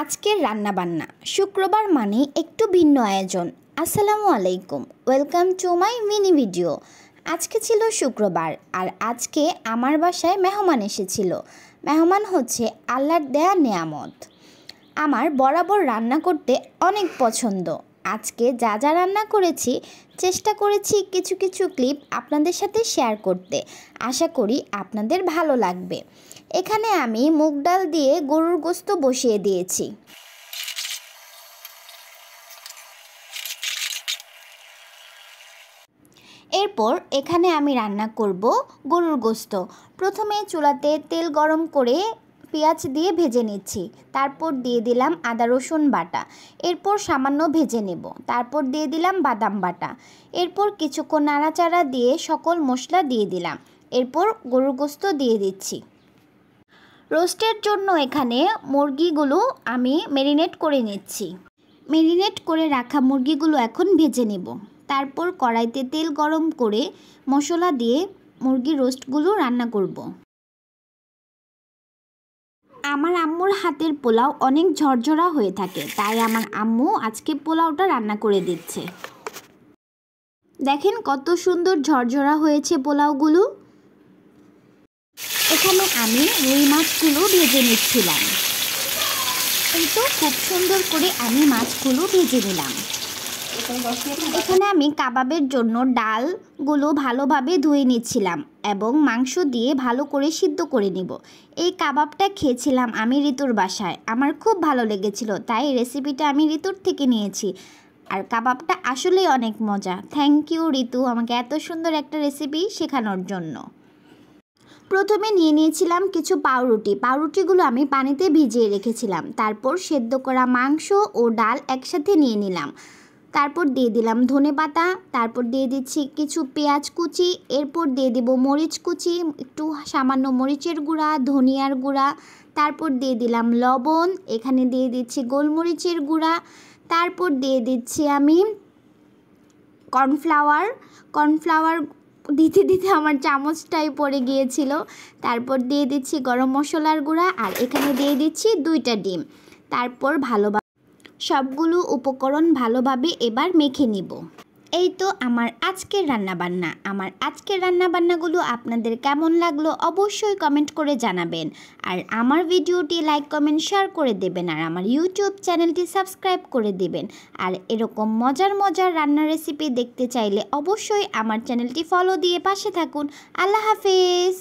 আজকের রান্নাবান্না শুক্রবার মানে একটু ভিন্ন আয়োজন। আসসালামু আলাইকুম, welcome to my mini video. আজকে ছিল শুক্রবার আর আজকে আমার বাসায় মেহমান এসেছিল। মেহমান হচ্ছে আল্লাহর দেয়া নেয়ামত। আমার বরাবর রান্না করতে অনেক পছন্দ। আজকে যা যা রান্না করেছি চেষ্টা করেছি কিছু কিছু ক্লিপ আপনাদের সাথে শেয়ার করতে। আশা করি আপনাদের ভালো লাগবে। এখানে আমি মুগ ডাল দিয়ে গরুর গোশত বসিয়ে দিয়েছি। এরপর এখানে আমি রান্না করব গরুর গোশত। প্রথমে চুলাতে তেল গরম করে পেঁয়াজ দিয়ে ভেজে নিচ্ছি, তারপর দিয়ে দিলাম আদা রসুন বাটা, এরপর সামান্য ভেজে নেব, তারপর দিয়ে দিলাম বাদাম বাটা, এরপর কিছুক্ষণ নাড়াচাড়া দিয়ে সকল মশলা দিয়ে দিলাম, এরপর গরুর গোশত দিয়ে দিচ্ছি। রোস্টের জন্য এখানে মুরগিগুলো আমি ম্যারিনেট করে নিচ্ছি। ম্যারিনেট করে রাখা মুরগিগুলো এখন ভেজে নেব। তারপর কড়াইতে তেল গরম করে মশলা দিয়ে মুরগির রোস্টগুলো রান্না করব। আমার আম্মুর হাতের পোলাও অনেক ঝরঝরা হয়ে থাকে, তাই আমার আম্মু আজকে পোলাওটা রান্না করে দিচ্ছে। দেখেন কত সুন্দর ঝরঝরা হয়েছে পোলাওগুলো। এখানে আমি রুই মাছগুলো ভেজে নিচ্ছিলাম। এই তো খুব সুন্দর করে আমি মাছগুলো ভেজে নিলাম। এখানে আমি কাবাবের জন্য ডালগুলো ভালোভাবে ধুয়ে নিচ্ছিলাম এবং মাংস দিয়ে ভালো করে সিদ্ধ করে নিব। এই কাবাবটা খেয়েছিলাম আমি ঋতুর বাসায়, আমার খুব ভালো লেগেছিল, তাই রেসিপিটা আমি ঋতুর থেকে নিয়েছি। আর কাবাবটা আসলেই অনেক মজা। থ্যাংক ইউ ঋতু, আমাকে এত সুন্দর একটা রেসিপি শেখানোর জন্য। প্রথমে নিয়ে নিয়েছিলাম কিছু পাউরুটিগুলো আমি পানিতে ভিজিয়ে রেখেছিলাম। তারপর সেদ্ধ করা মাংস ও ডাল একসাথে নিয়ে নিলাম। তারপর দিয়ে দিলাম ধনেপাতা, তারপর দিয়ে দিচ্ছি কিছু পেঁয়াজ কুচি, এরপর দিয়ে দেব মরিচ কুচি, একটু সামান্য মরিচের গুঁড়া, ধনিয়ার গুঁড়া, তারপর দিয়ে দিলাম লবণ, এখানে দিয়ে দিচ্ছি গোলমরিচের গুঁড়া, তারপর দিয়ে দিচ্ছি আমি কর্নফ্লাওয়ার দিতে দিতে আমার চামচটাই পড়ে গিয়েছিল। তারপর দিয়ে দিচ্ছি গরম মশলার গুঁড়া আর এখানে দিয়ে দিচ্ছি 2টা ডিম। তারপর সবগুলো উপকরণ ভালোভাবে এবার মেখে নিব। এই তো আমার আজকের রান্নাবান্নাগুলো আপনাদের কেমন লাগলো অবশ্যই কমেন্ট করে জানাবেন। আর আমার ভিডিওটি লাইক কমেন্ট শেয়ার করে দেবেন আর আমার ইউটিউব চ্যানেলটি সাবস্ক্রাইব করে দেবেন। আর এরকম মজার রান্নার রেসিপি দেখতে চাইলে অবশ্যই আমার চ্যানেলটি ফলো দিয়ে পাশে থাকুন। আল্লাহ হাফেজ।